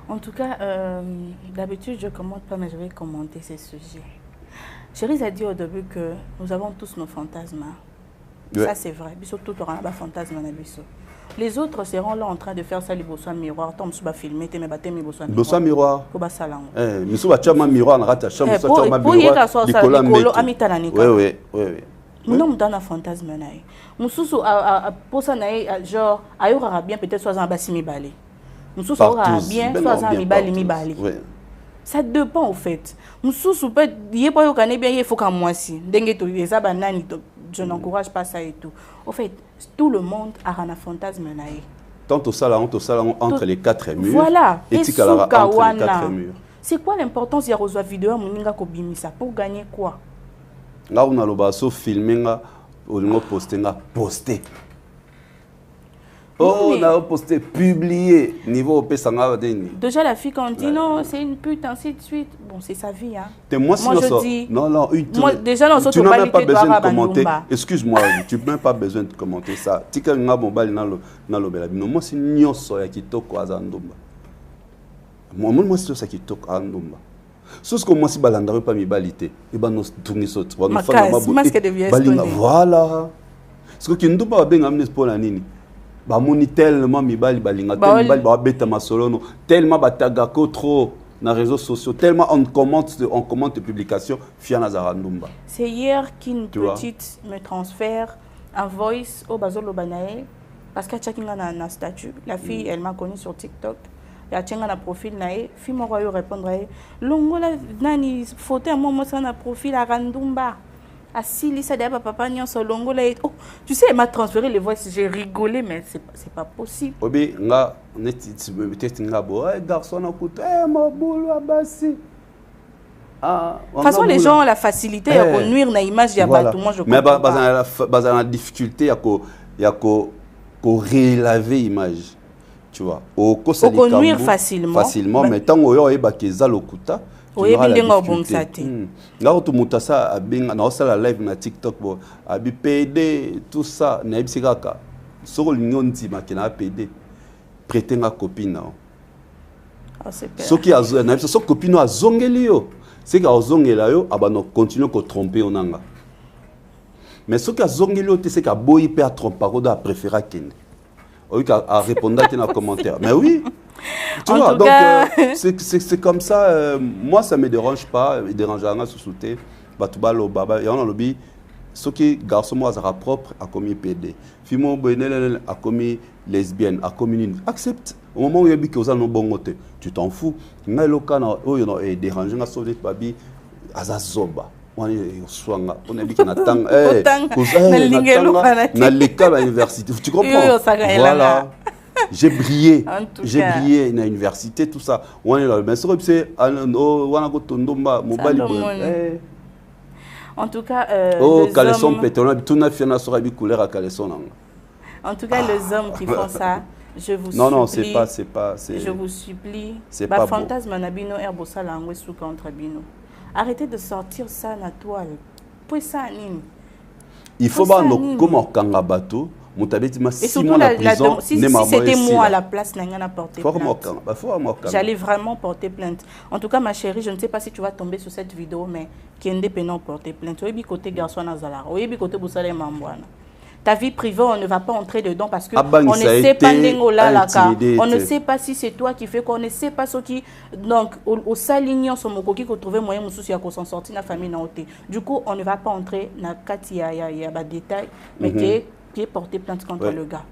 En tout cas, d'habitude, je ne commente pas, mais je vais commenter ces sujets. Chérie a dit au début que nous avons tous nos fantasmes. Ouais. Ça, c'est vrai. Surtout, tu auras un fantasme. Les autres seront là en train de faire ça, les beaux miroirs. Tom, tu vas filmer, tu vas filmer les beaux miroirs. Tu vas ça là. Tu vas faire un miroir, tu vas faire un miroir. Pour y aller, tu vas oui. Nous sommes dans un fantasme. Nous sommes pour ça, genre, ailleurs bien peut-être soit un bassi balé. Nous sommes bien, soit un balé. Ça dépend au fait. Nous sommes pas bien, il faut qu'à moi si. Je n'encourage pas ça et tout. Au fait, tout le monde a un fantasme. Tant au salon entre les quatre murs. Voilà. Et tu entre les quatre murs. C'est quoi l'importance de la vidéo pour gagner quoi? Là, on a le filmé, on a posté. Oh, on a posté, publié, niveau Pesanga. Déjà, la fille, quand on dit non, c'est une pute, ainsi de suite. Bon, c'est sa vie. Hein. Moi, je dis. Non, moi, déjà, tu n'as même pas besoin de commenter. Excuse-moi, tu n'as même pas besoin de commenter ça. Tu as un mobile dans le moi, c'est une soya qui toque à Zandomba. Moi, c'est ça qui toque à Zandomba. Sauf que moi, si je ne pas mes balités, et ben nous tournons sur toi. Voilà. Ce que nous pas bien amener pour la nini. Bah moni tellement mi bali balinga tellement beta masolono tellement batagako trop na réseaux sociaux tellement on commente de publications fiana zarandumba. C'est hier qu'une petite me transfère un voice au bazolo banae parce que chacun a un statut. La fille elle m'a connue sur TikTok. Il y a un profil nae fille moi répondre longo la nani photo moi ça na profil à randumba. Assis, ça d'abord papa n'y a son longo là. Oh, tu sais, elle m'a transféré les voix. J'ai rigolé, mais c'est pas possible. Obi, nga, peut-être nga bo, garçon a coûté, ma boule à bassi. Ah. De toute façon, les gens ont la facilité à nuire na image ya batou. Moi, je comprends pas. Mais la difficulté à rélaver l'image, tu vois. Au nuire facilement. Mais tant qu'on y a bakeza lokuta. Oui, bien bon ça té. Là où tout mutasa a bien na osala live na TikTok bo abi PD tout ça na ibsikaka. Soko lingonti makina PD prêter ma copine. Ah c'est pire. Soki azo na so copine azongeli yo. C'est ka azongela yo abano continue ko tromper onanga. Mais soki azongeli yo c'est ka boyi pe a tromper ko da préférer kende. Oui a répondre dans les commentaires. Mais oui. Tu vois, donc c'est comme ça. Moi, ça ne me dérange pas. Il dérange rien sous sauter. Batubalo, baba. Il y a un lobby. Ce qui garçon moi sera propre a commis PD. Fimo bonel a commis lesbienne, a commis une. Accepte. Au moment où il y a des choses non bon côté, tu t'en fous. Mais le cas où il y a dérangé na sauver babi azazoba. On a dit qu'on attend. Na l'école à l'université. Tu comprends? Voilà. J'ai brillé à l'université, tout ça. On est là, mais c'est en tout cas, oh, caleçon pétrole, tout n'a fait na couleur à caleçon. En tout cas, les hommes qui font ça, je vous supplie. Non, c'est pas. Je vous supplie. C'est pas fantasme nabino herbosa langwe sous contre bino. Arrêtez de sortir ça na toile. Pour ça nini. Il faut voir comment kanga bateau. Et surtout, si c'était moi à la place, j'allais vraiment porter plainte. En tout cas, ma chérie, je ne sais pas si tu vas tomber sur cette vidéo, mais qui est indépendant porter plainte. Oui, côté garçon Nazala. Oui, côté Boussale Mambouana. Ta vie privée, on ne va pas entrer dedans parce que on ne sait pas on ne sait pas si c'est toi qui fais quoi, on ne sait pas ce qui. Donc, au salignon, son mokoki qu'on trouvait moyen de s'en sortir la famille na oté. Du coup, on ne va pas entrer dans le cas il y a des détails, mais qui est porter plainte contre le gars.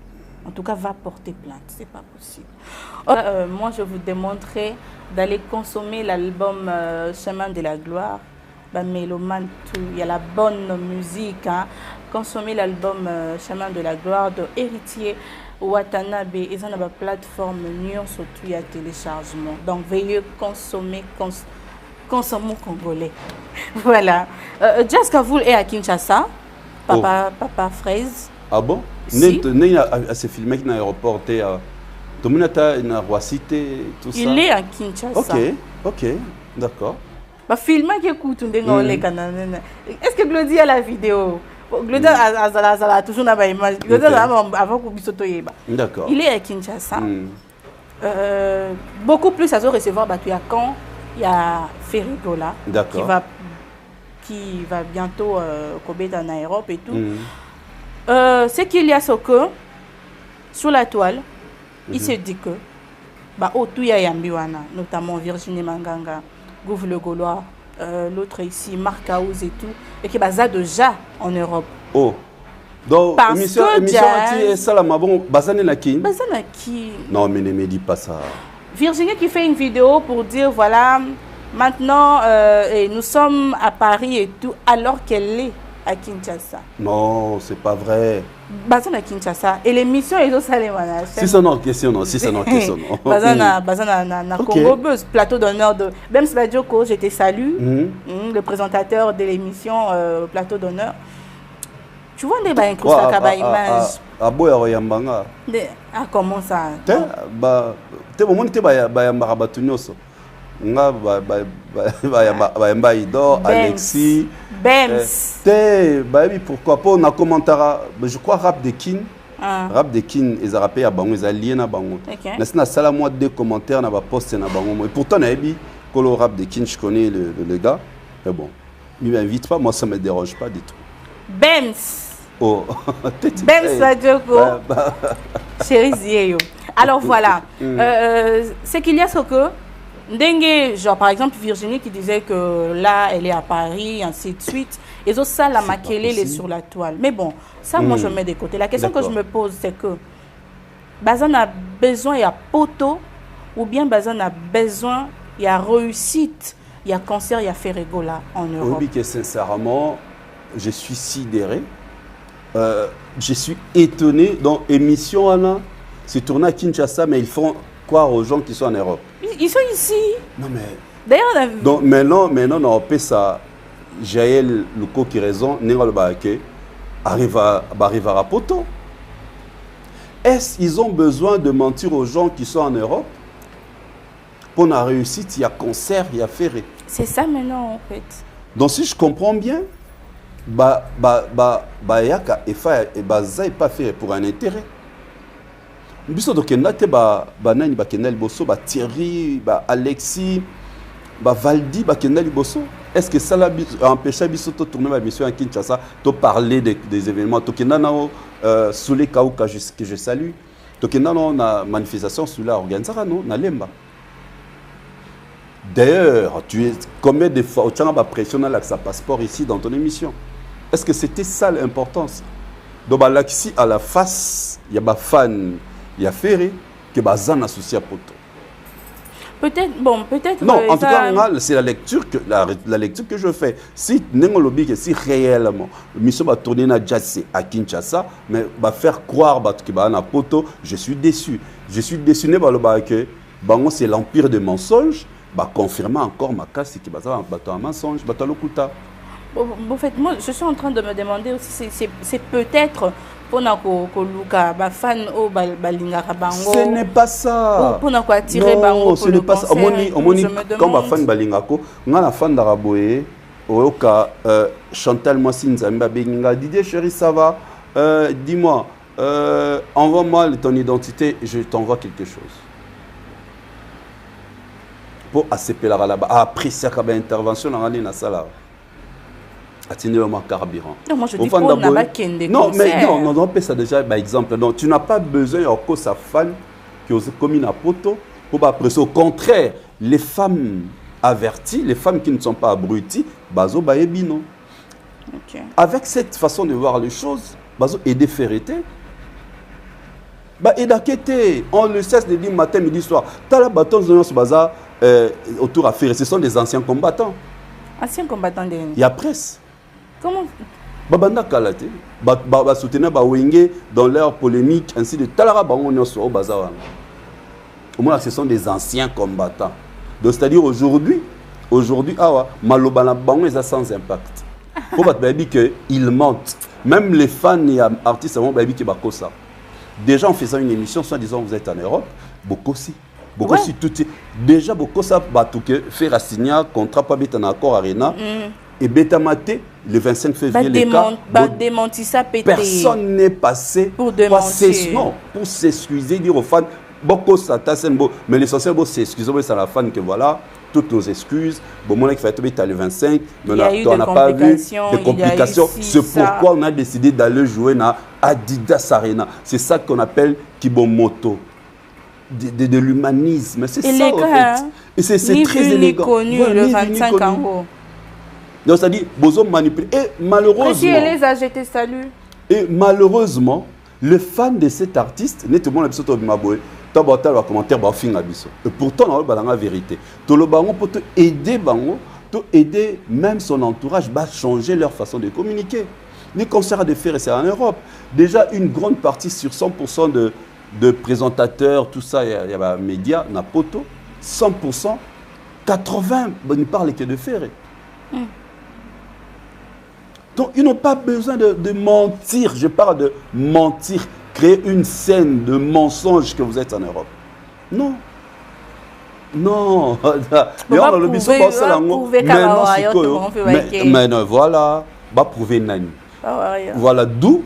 En tout cas, va porter plainte, c'est pas possible. Moi, je vous demanderai d'aller consommer l'album Chemin de la Gloire. Mélomane, il y a la bonne musique. Hein. Consommez l'album Chemin de la Gloire de Héritier Watanabe. Ils ont une plateforme surtout il y a téléchargement. Donc, veuillez consommer, consommons congolais. Voilà. Just Kavoul est à Kinshasa. Papa Fraise. Ah bon? Si. C'est filmé dans l'aéroport. Tout le monde est dans la cité, tout ça. Il est à Kinshasa. Ok, d'accord. Filmer qui écoute, est-ce que Glody a la vidéo? Glody a toujours une image. Glody a avant qu'on puisse. D'accord. Il est à Kinshasa. beaucoup plus à recevoir quand il y a Ferrigola qui va bientôt combattre en Europe et tout. C'est qu'il y a ce que sur la toile, il se dit que tout y a Yambiwana, notamment Virginie Manganga, Gouv Le Gaulois, l'autre ici, Marc Aouz et tout, et qui est déjà en Europe. Oh, donc émission Salamabon, Bazane Naki. Non, mais ne me dis pas ça. Virginie qui fait une vidéo pour dire voilà, maintenant nous sommes à Paris et tout, alors qu'elle est à Kinshasa. Non, c'est pas vrai. Bazan à Kinshasa et l'émission est au Salemana. Si c'est une question non, si c'est une question non. Bazan Congo Buzz, plateau d'honneur de Bems Badioko, je te salue, le présentateur de l'émission plateau d'honneur. Tu vois des bains incrustés à image. Ah boya oyambanga. Ah comment ça? Te moment te bayamba batunyoso. Nga bayamba Ido, Alexis. Bems. Pourquoi pas on a commentaire, je crois rap de Kin. Rap de Kin ils a rappé à bango, ils a lié na bango. Na sala moi deux commentaires na ba poster na bango. Et pourtant na ebi que le rap de Kin je connais le gars. Mais bon, il m'invite pas, moi ça me dérange pas du tout. Bems. Oh. Bems Badioko. Chérie Zieyo. Alors voilà, c'est qu'il y a ce que Dengue, genre par exemple Virginie qui disait que là elle est à Paris, ainsi de suite. Et ça, la maquillée, elle est sur la toile. Mais bon, ça moi je mets de côté. La question que je me pose c'est que Bazan a besoin, il y a poteau, ou bien Bazan a besoin, il y a réussite, il y a cancer, il y a Ferrigola en Europe. Oui, que sincèrement, je suis sidéré. Je suis étonné. Dans l'émission, Anna, c'est tourné à Kinshasa, mais ils font croire aux gens qui sont en Europe. Ils sont ici. Non, mais. D'ailleurs, donc maintenant, on peut ça. Jaël Luko qui raison, Néral Baake arrive à Poto. Est-ce qu'ils ont besoin de mentir aux gens qui sont en Europe? Pour la réussite, il y a concert, il y a ferré. C'est ça maintenant en fait. Donc si je comprends bien, yaka et baza est pas fait pour un intérêt. Biso donc nate nani kenal bosso Thierry Alexis Valdi kenal bosso. Est-ce que ça l'a empêché biso de tourner ma mission à Kinshasa, de parler des événements to kenana sous les Kauka que je salue. To kenana na manifestation sous la organisera non na lemba. D'ailleurs, tu es combien de fois tu as la pression dans l'accès passeport ici dans ton émission? Est-ce que c'était ça l'importance? Donc ici à la face, il y a des fans, il y a Ferré, que Bazan associé à Poto. Peut-être, bon, peut-être. Non, en tout cas, c'est la lecture que je fais. Si Nengolobi, si réellement, mission va tourner à Kinshasa, mais va faire croire que Bazan Poto, je suis déçu. Je suis déçu que Bango c'est l'empire des mensonges. Confirmer encore ma casse qui va un mensonge, en fait, moi, je suis en train de me demander aussi, c'est peut-être pour Luka, fan au Balingara Bango. Ce n'est pas ça. Pour attirer Bango. Ce n'est pas ça. Quand ma fan Balingako, on a la fan d'Araboé, Oka, Chantal Moissin Zamba Benga, Didier chéri, ça va. Dis-moi, envoie-moi ton identité, je t'envoie quelque chose. Pour ACP là-bas, après ça, il y a une intervention dans la salle. Carburant. Non, moi je dis qu'on n'a pas qu'un non, mais non, on peut ça déjà, par exemple. Non, tu n'as pas besoin de sa fan qui a commis un poteau pour après ça. Au contraire, les femmes averties, les femmes qui ne sont pas abruties, bazo baebino. Avec cette façon de voir les choses, bazo et déferrité. Et d'acquitter, on le cesse de dire matin, midi, soir. T'as la bâton de ce bazar autour à faire. Ce sont des anciens combattants. Anciens combattants de. Il y a presse. Comment? Babanda Kalate, soutenir Wenge dans leur polémique, ainsi de Talara Bango sur au bazar. Au moins, ce sont des anciens combattants. Donc, c'est-à-dire aujourd'hui, Malobana Bango est sans impact. Pour votre baby qu'ils mentent. Même les fans et artistes avant baby qui bako ça. Déjà en faisant une émission, soit disant vous êtes en Europe, beaucoup aussi. Beaucoup aussi tout déjà beaucoup ça batouke faire signer contrat pas bête en accord arena et Betamate le 25 février les cas démenti ça pété. Personne n'est passé pour démentir. Non, pour s'excuser dire aux fans beaucoup ça mais l'essentiel c'est excusez-moi c'est la fan que voilà toutes nos excuses bon moi qui fait tomber le 25 mais on n'a pas vu des complications c'est pourquoi on a décidé d'aller jouer na Adidas Arena c'est ça qu'on appelle Kibomoto de l'humanisme c'est ça en fait et c'est très élégant connu le 25 en haut donc ça dit bozo manipuler et malheureusement les a jeté salut et malheureusement le fan de cet artiste n'est tout le monde l'épisode de Maboé tant bataille va commentaire ba finga biso et pourtant on va la vérité to le bango pour te aider bango to aider même son entourage va changer leur façon de communiquer les concerts de faire c'est en Europe déjà une grande partie sur 100% de présentateurs tout ça il y a médias na poto 100% 80 ne parlent que de faire donc ils n'ont pas besoin de mentir je parle de mentir créer une scène de mensonge que vous êtes en Europe. Non. Non. Mais on a le biso pour ça mais non, voilà, va prouver nani. Voilà d'où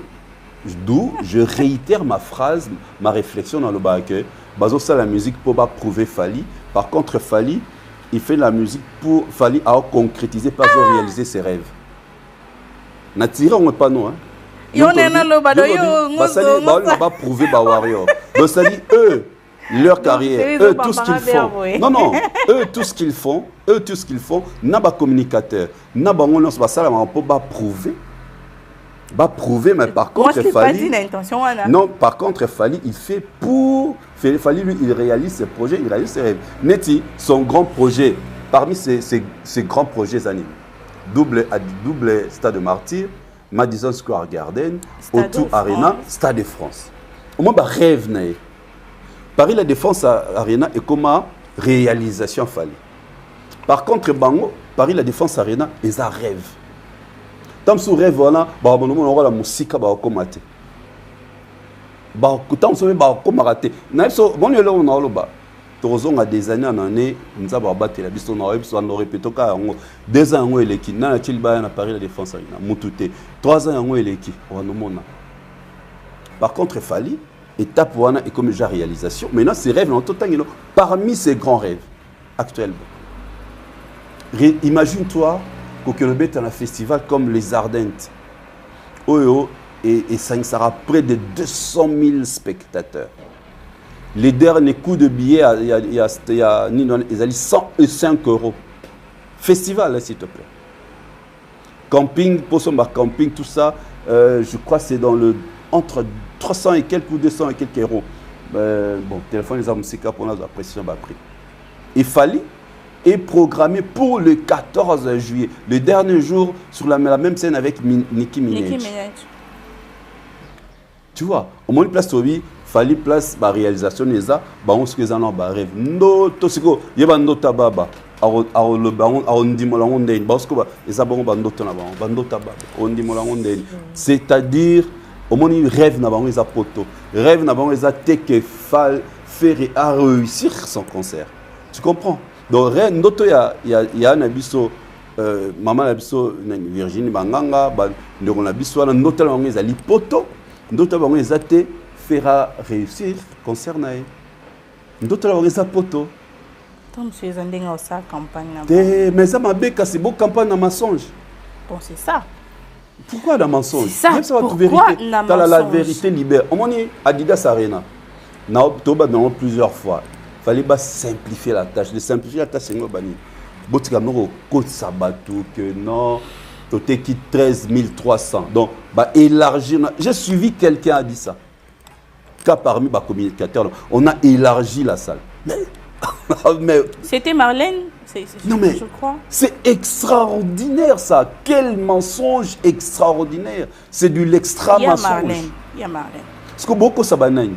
je réitère ma phrase, ma réflexion dans le bas que bazo ça la musique pour pas prouver Fally. Par contre Fally, il fait la musique pour Fally à concrétiser pas réaliser ses rêves. N'attirez on pas non hein. On est dans le va prouver Warrior. Donc ça dit eux leur carrière, eux tout ce qu'ils font. Non, eux tout ce qu'ils font, n'a pas communicateur, n'a pas on va ça pour prouver. Va prouver mais par contre Fally non, par contre Fally il fait pour Fally lui il réalise ses projets, il réalise ses rêves. Neti son grand projet parmi ses grands projets animés. Double Stade de Martyrs Madison Square Garden, O2 Arena, Stade de France. Au moins, rêve. Paris La Défense Arena est comme réalisation Fally. Par contre, Bango, Paris La Défense Arena est un rêve. Tant que rêve, voilà, on aura la musique, on va commenter. Tant que on va commenter. On a des années en année, nous avons battu la bise, on a répété 2 ans et l'équipe, na Paris La Défense Arena, Moutouté, 3 ans et l'équipe, par contre, Fally, étape et comme déjà réalisation, maintenant ces rêves, parmi ces grands rêves actuellement. Imagine-toi que le bête dans un festival comme les Ardentes, et ça sera près de 200 000 spectateurs. Les derniers coups de billets, il y a 105 €. Festival, s'il te plaît. Camping, Posomba Camping, tout ça, je crois que c'est dans le entre 300 et quelques ou 200 et quelques euros. Bon, téléphone, les musiques pour nous apprécier un prix. Il fallait est programmé pour le 14 juillet, le dernier jour sur la même scène avec Nicki Minaj. Tu vois, au moins place Tobi. Fally place la réalisation de ça, on se fait un rêve. Non, tout ce que y a un tababa, c'est-à-dire, au moins il rêve n'a pas un poto, rêve n'a pas un que faire à réussir son concert. Tu comprends? Donc rêve, il y a un abisso, maman abisso, Virginie Banganga, on abisso, notamment les alipoto, notamment les athées. Fera réussir concernant d'autres la poto. Tom c'est un sa campagne mais ça m'a béca c'est beau campagne dans mensonge. Bon c'est ça. Pourquoi dans mensonge? Ça pourquoi la vérité libère. On m'a dit Adidas Arena. Na Octobre dans plusieurs fois. Fallait pas simplifier la tâche. De simplifier la tâche c'est ngo bani. Botika no côte sabatou que non. Toté qui 13 300. Donc bah élargir. J'ai suivi quelqu'un a dit ça. Cas parmi les communicateurs, on a élargi la salle. Mais c'était Marlène, non mais, je crois. C'est extraordinaire ça. Quel mensonge extraordinaire. C'est de l'extra mensonge. Il y a Marlène. Parce que beaucoup ça banane.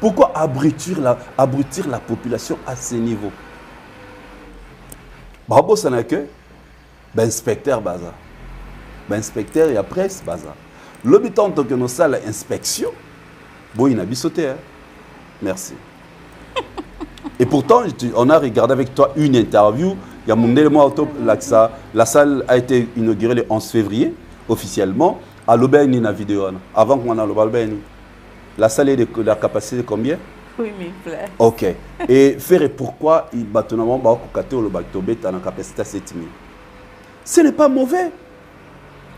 Pourquoi abrutir la population à ce niveau? Bravo, ça n'a que inspecteur bazar. Inspecteur et après bazar. L'habitant que nous salles inspection. Bon, il n'a pas sauté. Hein? Merci. Et pourtant, on a regardé avec toi une interview. Il y a mon élément la salle a été inaugurée le 11 février, officiellement, à l'Aubaigne, la vidéo. Avant qu'on a l'Aubaigne. La salle est de la capacité de combien? 8000 places. Ok. Et faire pourquoi il bâtonnement va le bateau à la capacité à 7000. Ce n'est pas mauvais.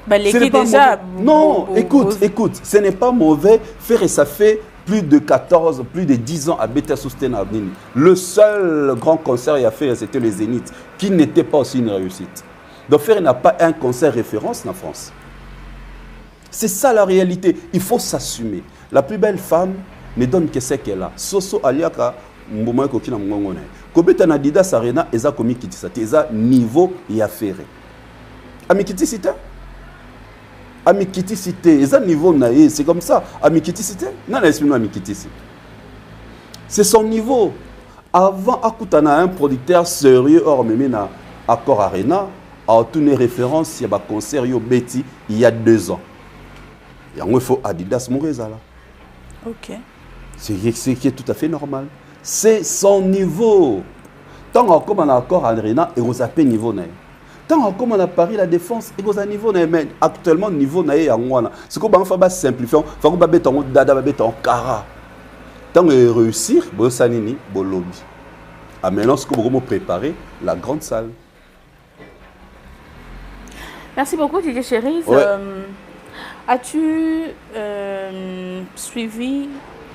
Bah, l'équipe déjà. Non, écoute, ce n'est pas mauvais. Faire et ça fait plus de 14, plus de 10 ans à Beta Sustainable. Le seul grand concert qu'il a fait, c'était le Zénith, qui n'était pas aussi une réussite. Donc faire n'a pas un concert référence en France. C'est ça la réalité. Il faut s'assumer. La plus belle femme ne donne que ce qu'elle a. Soso aliaka mboma kokina mngongone. Kobeta na Adidas Arena eza komi kitisate eza niveau ya ferré. Amikitisite? Amikitisite eza niveau naé, c'est comme ça. Amikitisite? Nana explique amikitisite. C'est son niveau. Avant akutana un producteur sérieux hors même na Accor Arena a tourné référence il y a un concert yo Betty il y a 2 ans. Il faut Adidas Mourezala. Ok. C'est qui est tout à fait normal. C'est son niveau. Tant qu'on a encore à Arena, et vous avez niveau. Tant qu'on a Paris la défense, et vous avez niveau. Mais actuellement, niveau n'est pas en ce qu'on va simplifier. Il faut qu'on va mettre en dada, mettre en cara. Tant qu'on réussir, vous sanini, vous lobby. À maintenant, ce qu'on va préparer, la grande salle. Merci beaucoup, Didier Chéri. Ouais. As-tu suivi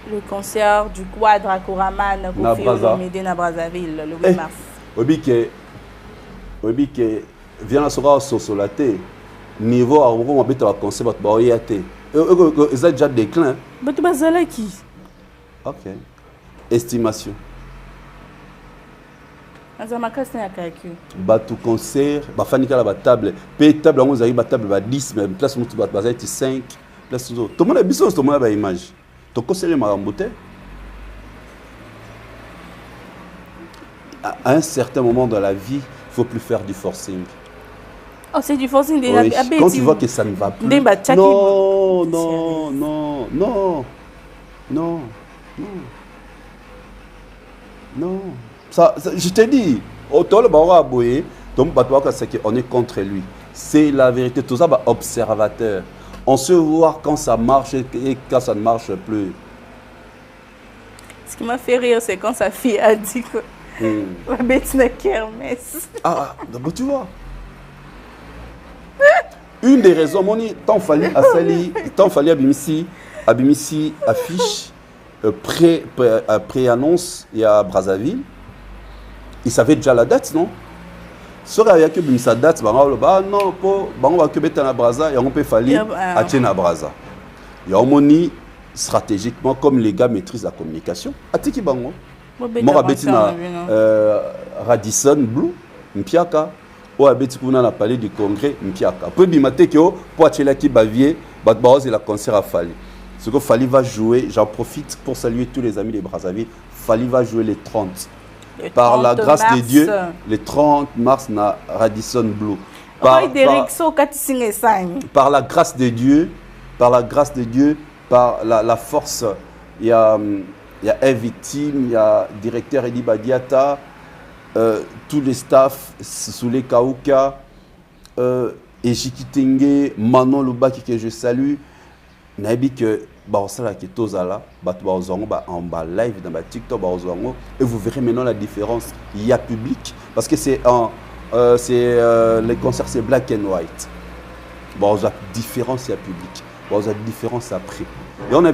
le concert du Quadra Koraman à Brazzaville le 8 mars? Oui, que vient à sera sosolaté. Niveau à on va mettre un concert à Baoyate. Ils ont déjà déclin. Mais tu vas qui? Ok. Estimation. Batu concert, bafanika la table, paye table on a table ba 10 mais place mutu ba 5, place tout le monde a besoin de moi ba image. To conseiller marambote. À un certain moment dans la vie, il faut plus faire du forcing. Oh, c'est du forcing de oui. Quand tu vois que ça ne va plus. Non, non, non, non. Non. Non. Non. Ça, je te dis, on est contre lui. C'est la vérité. Tout ça, observateur. On se voit quand ça marche et quand ça ne marche plus. Ce qui m'a fait rire, c'est quand sa fille a dit que la bête n'a kermesse. Ah, donc tu vois. Une des raisons, tant fallait Abimisi affiche pré-annonce il y a Brazzaville. Il savait déjà la date, non? Si il y a que sa date, non, on va que mettre à Brazza et on peut falloir atteindre à Brazza. Il y a un stratégiquement, comme les gars maîtrisent la communication. Atiki bango. Moi, Radisson Blue, Mpiaka. Ou abeti kuna na palais du Congrès, Mpiaka. Peu bimate que pour attirer qui bavier, batbaos et la concert à Fali. Ce que Fali va jouer, j'en profite pour saluer tous les amis de Brazzaville. Fali va jouer les 30. Par la grâce de Dieu, le 30 mars na Radisson Blue. Par la grâce de Dieu, par la force, il y a un victime, il y a directeur Edi Badiata, tous les staffs, Soulé Kaouka, Ejikitenge, Manon Lubaki que je salue. Nabi que en bas live dans TikTok et vous verrez maintenant la différence. Il y a public parce que c'est les concerts c'est black and white. Bon, la différence il y a public. Bon, la différence après. Et on a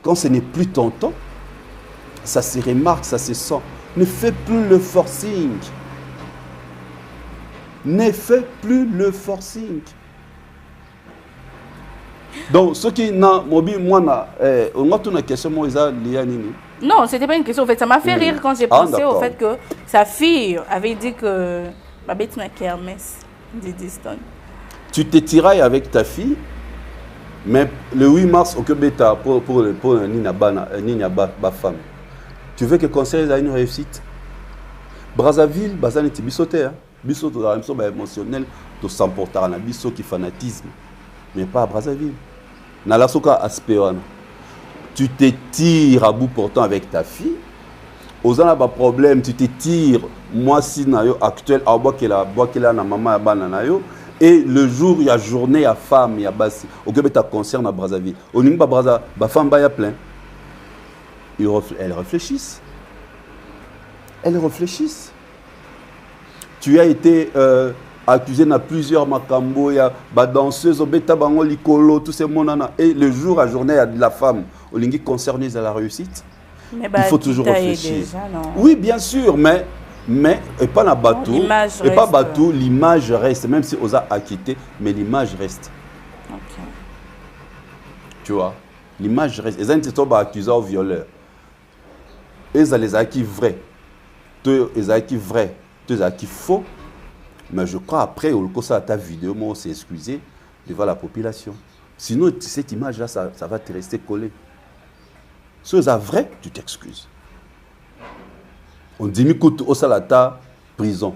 quand ce n'est plus ton temps, ça se remarque, ça se sent. Ne fais plus le forcing. Ne fais plus le forcing. Donc, ce qui n'a mobile, moi, on a une question, moi, non, ce n'était pas une question. En fait, ça m'a fait rire quand j'ai pensé au fait que sa fille avait dit que ma bête n'a kermesse de Diston. Tu te tirailles avec ta fille, mais le 8 mars, au Québec, pour Nina femme, tu veux que le conseil ait une réussite? Brazzaville, Bazan est bisoté. Bisoté, émotionnel, de s'emporter en biso qui fanatisme. Mais pas à Brazzaville. Tu te tires à bout portant avec ta fille. Aux ans de problème, tu te tires. Moi, si nayo actuel, à bois qu'elle a na maman à bananayo. Et le jour, il y a journée, il y a femme, il y a basse. Au Québec, tu as concert à Brazzaville. Au Nimba Brazzaville, la femme, il y a plein. Elles réfléchissent. Elles réfléchissent. Tu as été accusé dans plusieurs macambo, il y a des danseuses, tout ces monana. Et le jour, la journée, il y a de la femme. Au Lingui concerné à la réussite. Mais il faut toujours réfléchir. Déjà, oui, bien sûr, mais et pas la bateau, et pas bateau, l'image reste, même si on a acquitté, mais l'image reste. Okay. Tu vois, l'image reste. Ils ont été accusés au violeur. Ils ont les acquis vrais. Ils ont acquis vrais. Ils ont acquis faux. Mais je crois après, au cours de ta vidéo, moi, on s'est excusé devant la population. Sinon, cette image-là, ça va te rester collé. Si c'est vrai, tu t'excuses. On dit que au salata prison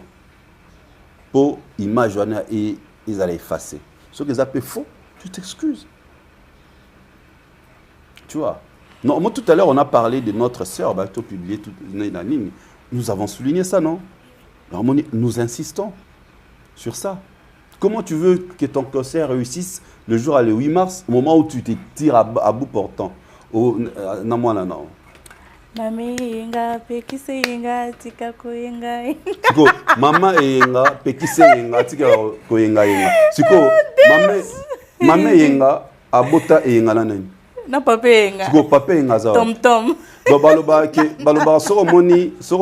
pour image et ils allaient effacer. Ce que ça fait faux, tu t'excuses. Tu vois. Non, moi tout à l'heure on a parlé de notre sœur, bah, tu as publié toute la ligne. Nous avons souligné ça, non? Alors, nous insistons sur ça. Comment tu veux que ton concert réussisse le jour le 8 mars, au moment où tu te tires à bout portant? Non, moi, non. Mami yenga pekise yenga tika koyenga. Siko mama yenga pekise yenga tika koyenga yenga. Siko mama yenga abota yenga nani? Na papa yenga. Siko papa yenga za. Tom. Baloba soro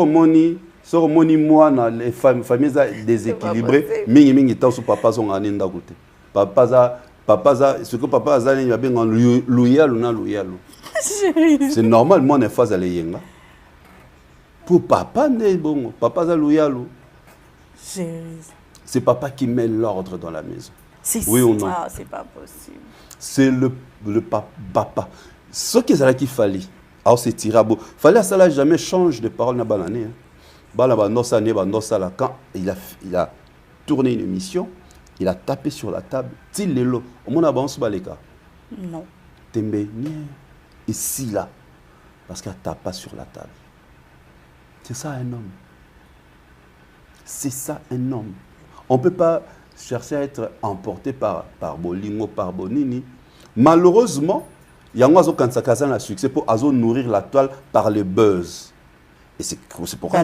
moni moi na les familles déséquilibrées mingi tant sous papa son aninda côté. Papa za ce que papa za ni babenga loyal na loyal. C'est normal, moi, on est face à l'Yenga. Pour papa, bon, papa a loyal. C'est papa qui met l'ordre dans la maison. Oui ou non? C'est pas possible. C'est le papa. Ce qu'il fallait, alors c'est tirable. Il fallait à ça là, jamais change de parole dans l'année. Quand il a tourné une émission, il a tapé sur la table. Tilelo, au monde avance baleka. Non. Tembe, ici, là, parce qu'elle ne tape pas sur la table. C'est ça un homme. C'est ça un homme. On ne peut pas chercher à être emporté par Bolingo, par Bonini. Malheureusement, il y a un succès pour nourrir la toile par le buzz. Et c'est pourquoi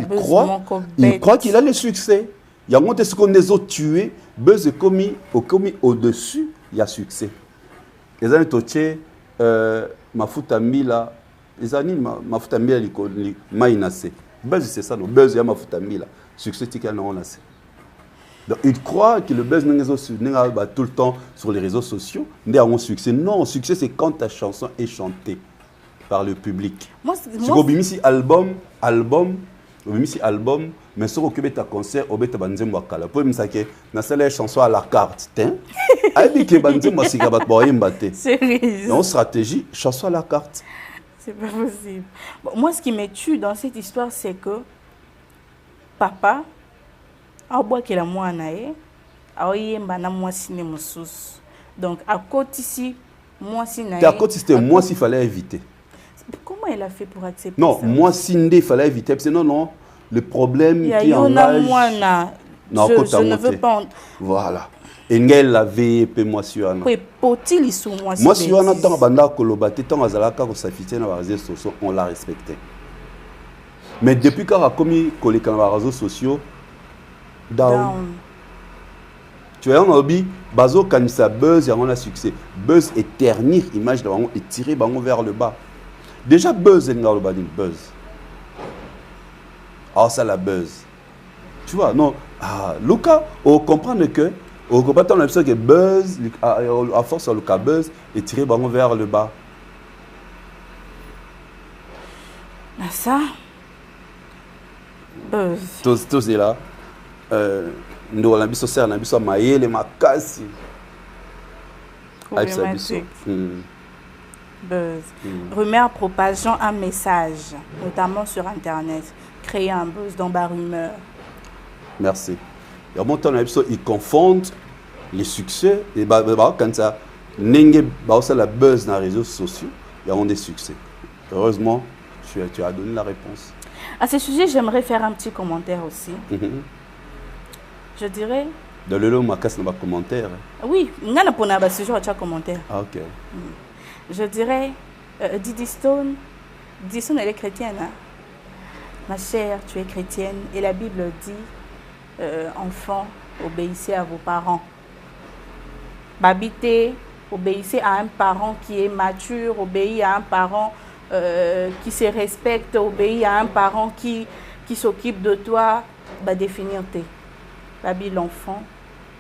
il croit qu'il a le succès. Il y a un ce qu'on les a tués, buzz est commis au-dessus, il y a succès. Les gens ont mafuta mila ezani mafuta mila liko mainase buzz c'est ça le buzz ya mafuta mila succès tika na onase. Donc il croit que le buzz n'est pas tout le temps sur les réseaux sociaux n'est un succès. Non, succès c'est quand ta chanson est chantée par le public. Moi c'est album mais sur que ta concert au beta banzembo kala pour misake na sala chanson à la carte tin abi ke banzembo sika bat boyemba te. Sérieux. Non, stratégie chanson à la carte. C'est pas possible. Bon, moi ce qui me tue dans cette histoire c'est que papa a boit que la moi nae a yemba na moi ciné musus. Donc à côté ici moi ciné. À côté c'était moi s'il fallait éviter. Comment elle a fait pour accepter non, ça? Non, moi ciné fallait éviter parce que non. Le problème qui engage... Non, je ne veux pas... Voilà. Et elle l'avait payé moi sur un. Oui, peut-il sur moi moi sur un temps banda kolobate tant azalaka ko s'afficher dans les réseaux sociaux, on l'a respecté. Mais depuis qu'il a commis coller dans les réseaux sociaux, down. Tu vois on a dit bazo kanisa buzz et on a succès. Buzz est ternir image de bango et tirer bango vers le bas. Déjà buzz et le bas buzz. Ah, ça la buzz. Tu vois, non. Ah, Lucas, on comprend que, on comprend que buzz, à force, Lucas buzz, et tiré vers le bas. Ça, buzz. Tout c'est là. Nous, on a vu ça, on a vu ça, maïe, les macasses. Problématique. Buzz. Rumeur propageant un message, notamment sur Internet. Créer un buzz dans la rumeur. Merci. Et en montant ils confondent les succès et quand ça la buzz dans les réseaux sociaux, il y a des succès. Heureusement, tu as donné la réponse. À ce sujet, j'aimerais faire un petit commentaire aussi. Je dirais, Dans le lot, ma casse dans commentaire. Oui, on a pour un sujet à commentaire. Ah, ok. Je dirais, Didi Stone, elle est chrétienne. Hein? Ma chère, tu es chrétienne. Et la Bible dit, enfants, obéissez à vos parents. Babité, obéissez à un parent qui est mature, obéissez à un parent qui se respecte, obéissez à un parent qui s'occupe de toi. Bah, définir tes. Babi, l'enfant,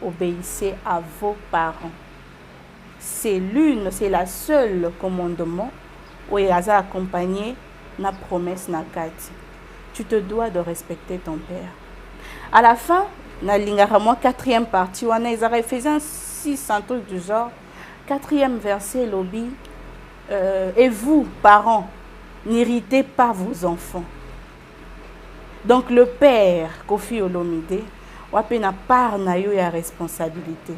obéissez à vos parents. C'est la seule commandement où il y a accompagné la promesse na kati. Tu te dois de respecter ton père. À la fin, na lingara moi 4e partie, on a Éphésiens 6, un truc du genre. 4e verset, lobby. Et vous, parents, n'irritez pas vos enfants. Donc le père, Kofi Olomide, wape na part na yo ya responsabilité.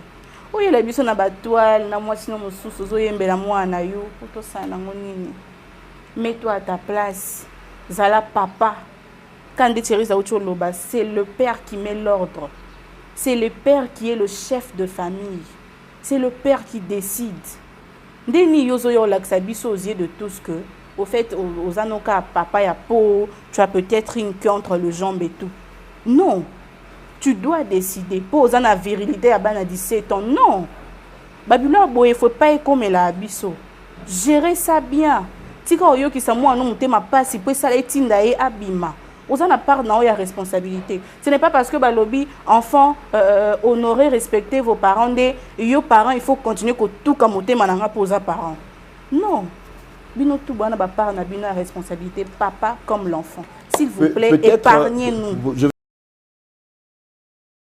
Oui, la biso na batoile, na moi sinon mosusu zo yembela moi na yo, poto sana ngonini. Mets-toi à ta place. Zala papa. Quand c'est le père qui met l'ordre. C'est le père qui est le chef de famille. C'est le père qui décide. Deni yozo yo laksabiso aux yeux de tous que au fait aux anoka papa ya peau, tu as peut-être une queue entre le jambe et tout. Non. Tu dois décider. Pour la virilité à 17 ans. Non. Babylone, il ne faut pas être comme la abisso. Gérer ça bien. Si quand on qui moi non ma passe, il peut ça et abima. Aux en part dans la responsabilité. Ce n'est pas parce que lobby enfant honorer, respecter vos parents des parents, il faut continuer que tout comme mananga posa parents. Non. Bino tout bon part na bino responsabilité papa comme l'enfant. S'il vous plaît, épargnez-nous.